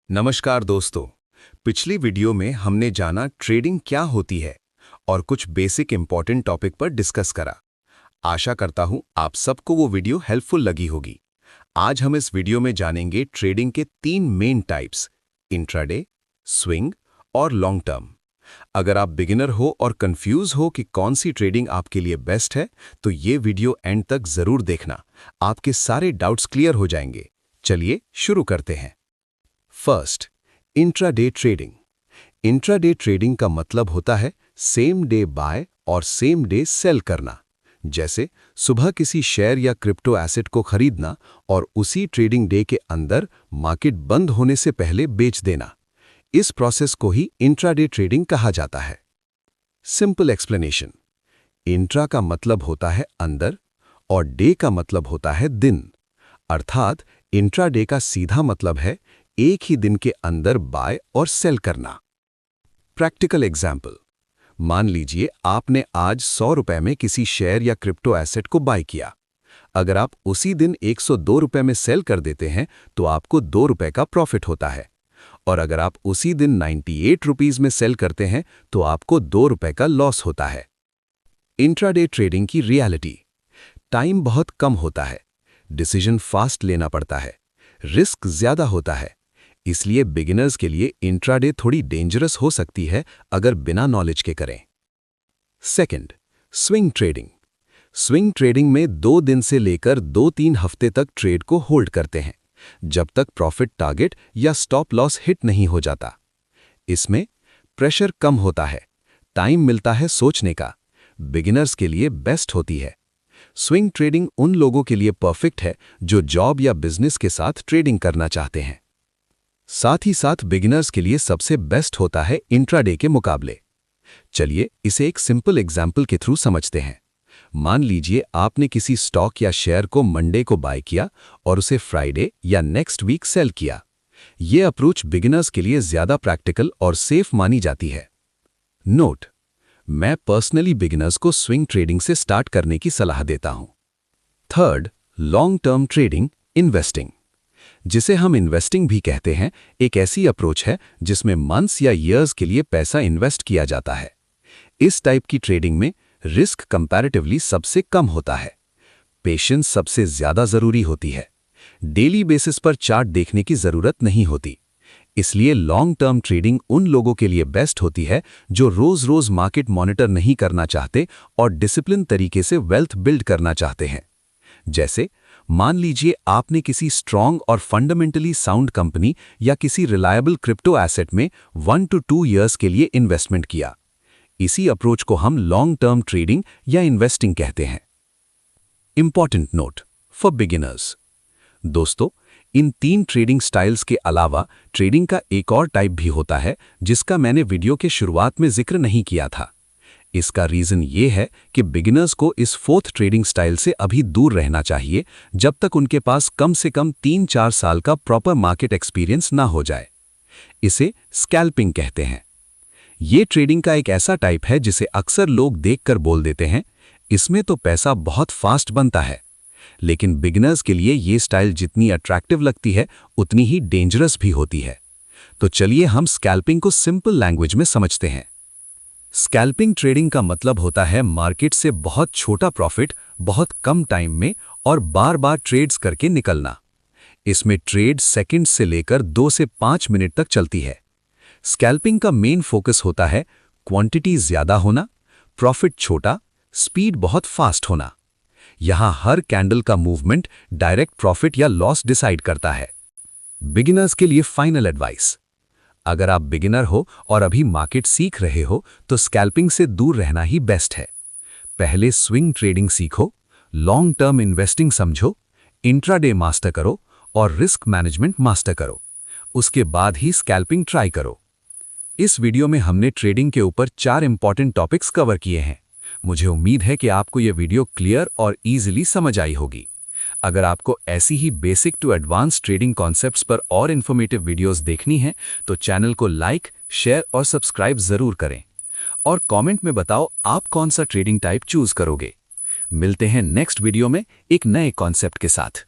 नमस्कार दोस्तों। पिछली वीडियो में हमने जाना ट्रेडिंग क्या होती है और कुछ बेसिक इंपॉर्टेंट टॉपिक पर डिस्कस करा। आशा करता हूं आप सबको वो वीडियो हेल्पफुल लगी होगी। आज हम इस वीडियो में जानेंगे ट्रेडिंग के 3 मेन टाइप्स, इंट्राडे, स्विंग और लॉन्ग टर्म। अगर आप बिगिनर हो और कंफ्यूज हो कि कौन सी ट्रेडिंग आपके लिए बेस्ट है, तो ये वीडियो एंड तक जरूर देखना। आपके सारे डाउट्स क्लियर हो जाएंगे। चलिए शुरू करते हैं। First, intraday trading. Intraday trading का मतलब होता है सेम डे बाय और सेम डे सेल करना। जैसे सुबह किसी शेयर या क्रिप्टो एसेट को खरीदना और उसी ट्रेडिंग डे के अंदर मार्केट बंद होने से पहले बेच देना। इस प्रोसेस को ही इंट्राडे ट्रेडिंग कहा जाता है। Simple explanation. इंट्रा का मतलब होता है अंदर और डे का मतलब होता है दिन। अर्थात इंट्राडे का सीधा मतलब है एक ही दिन के अंदर बाय और सेल करना। Practical example. मान लीजिए आपने आज 100 रुपए में किसी शेयर या क्रिप्टो एसेट को बाय किया। अगर आप उसी दिन 102 रुपए में सेल कर देते हैं तो आपको 2 रुपए का प्रॉफिट होता है, और अगर आप उसी दिन 98 रुपीज में सेल करते हैं तो आपको 2 रुपए का लॉस होता है। इंट्राडे ट्रेडिंग की रियलिटी। टाइम बहुत कम होता है, डिसीजन फास्ट लेना पड़ता है, रिस्क ज्यादा होता है। इसलिए बिगिनर्स के लिए इंट्राडे थोड़ी डेंजरस हो सकती है अगर बिना नॉलेज के करें। Second, swing trading. Swing trading में 2 दिन से लेकर 2-3 हफ्ते तक ट्रेड को होल्ड करते हैं, जब तक प्रॉफिट टारगेट या स्टॉप लॉस हिट नहीं हो जाता। इसमें प्रेशर कम होता है, टाइम मिलता है सोचने का। बिगिनर्स के लिए बेस्ट होती है। स्विंग ट्रेडिंग उन लोगों के लिए परफेक्ट है जो जॉब या बिजनेस के साथ ट्रेडिंग करना चाहते हैं। साथ ही साथ बिगिनर्स के लिए सबसे बेस्ट होता है इंट्राडे के मुकाबले। चलिए इसे एक सिंपल एग्जाम्पल के थ्रू समझते हैं। मान लीजिए आपने किसी स्टॉक या शेयर को मंडे को बाय किया और उसे फ्राइडे या नेक्स्ट वीक सेल किया। यह अप्रोच बिगिनर्स के लिए ज्यादा प्रैक्टिकल और सेफ मानी जाती है। नोट: मैं पर्सनली बिगिनर्स को स्विंग ट्रेडिंग से स्टार्ट करने की सलाह देता हूं। Third, long term trading, investing, जिसे हम इन्वेस्टिंग भी कहते हैं, एक ऐसी अप्रोच है जिसमें मंथ्स या ईयर्स के लिए पैसा इन्वेस्ट किया जाता है। इस टाइप की ट्रेडिंग में रिस्क कंपैरेटिवली सबसे कम होता है, पेशेंस सबसे ज्यादा जरूरी होती है, डेली बेसिस पर चार्ट देखने की जरूरत नहीं होती। इसलिए लॉन्ग टर्म ट्रेडिंग उन लोगों के लिए बेस्ट होती है जो रोज रोज मार्केट मॉनिटर नहीं करना चाहते और डिसिप्लिन तरीके से वेल्थ बिल्ड करना चाहते हैं। जैसे मान लीजिए आपने किसी स्ट्रॉन्ग और फंडामेंटली साउंड कंपनी या किसी रिलायबल क्रिप्टो एसेट में 1 to 2 इयर्स के लिए इन्वेस्टमेंट किया। इसी अप्रोच को हम लॉन्ग टर्म ट्रेडिंग या इन्वेस्टिंग कहते हैं। Important note for beginners. दोस्तों, इन 3 ट्रेडिंग स्टाइल्स के अलावा ट्रेडिंग का एक और टाइप भी होता है जिसका मैंने वीडियो के शुरुआत में जिक्र नहीं किया था। इसका रीजन ये है कि बिगिनर्स को इस 4th ट्रेडिंग स्टाइल से अभी दूर रहना चाहिए जब तक उनके पास कम से कम 3-4 साल का प्रॉपर मार्केट एक्सपीरियंस ना हो जाए। इसे स्कैल्पिंग कहते हैं। ये ट्रेडिंग का एक ऐसा टाइप है जिसे अक्सर लोग देखकर बोल देते हैं, इसमें तो पैसा बहुत फास्ट बनता है। लेकिन बिगिनर्स के लिए ये स्टाइल जितनी अट्रैक्टिव लगती है उतनी ही डेंजरस भी होती है। तो चलिए हम स्कैल्पिंग को सिंपल लैंग्वेज में समझते हैं। स्कैल्पिंग ट्रेडिंग का मतलब होता है मार्केट से बहुत छोटा प्रॉफिट बहुत कम टाइम में और बार बार ट्रेड्स करके निकलना। इसमें ट्रेड सेकंड से लेकर 2 से 5 मिनट तक चलती है। स्कैल्पिंग का मेन फोकस होता है क्वांटिटी ज्यादा होना, प्रॉफिट छोटा, स्पीड बहुत फास्ट होना। यहां हर कैंडल का मूवमेंट डायरेक्ट प्रॉफिट या लॉस डिसाइड करता है। बिगिनर्स के लिए फाइनल एडवाइस: अगर आप बिगिनर हो और अभी मार्केट सीख रहे हो तो स्कैल्पिंग से दूर रहना ही बेस्ट है। पहले स्विंग ट्रेडिंग सीखो, लॉन्ग टर्म इन्वेस्टिंग समझो, इंट्राडे मास्टर करो और रिस्क मैनेजमेंट मास्टर करो। उसके बाद ही स्कैल्पिंग ट्राई करो। इस वीडियो में हमने ट्रेडिंग के ऊपर 4 इंपॉर्टेंट टॉपिक्स कवर किए हैं। मुझे उम्मीद है कि आपको यह वीडियो क्लियर और इजीली समझ आई होगी। अगर आपको ऐसी ही basic to advance trading concepts पर और इन्फॉर्मेटिव वीडियोस देखनी है तो चैनल को लाइक, शेयर और सब्सक्राइब जरूर करें। और कमेंट में बताओ आप कौन सा ट्रेडिंग टाइप चूज करोगे। मिलते हैं नेक्स्ट वीडियो में एक नए कॉन्सेप्ट के साथ।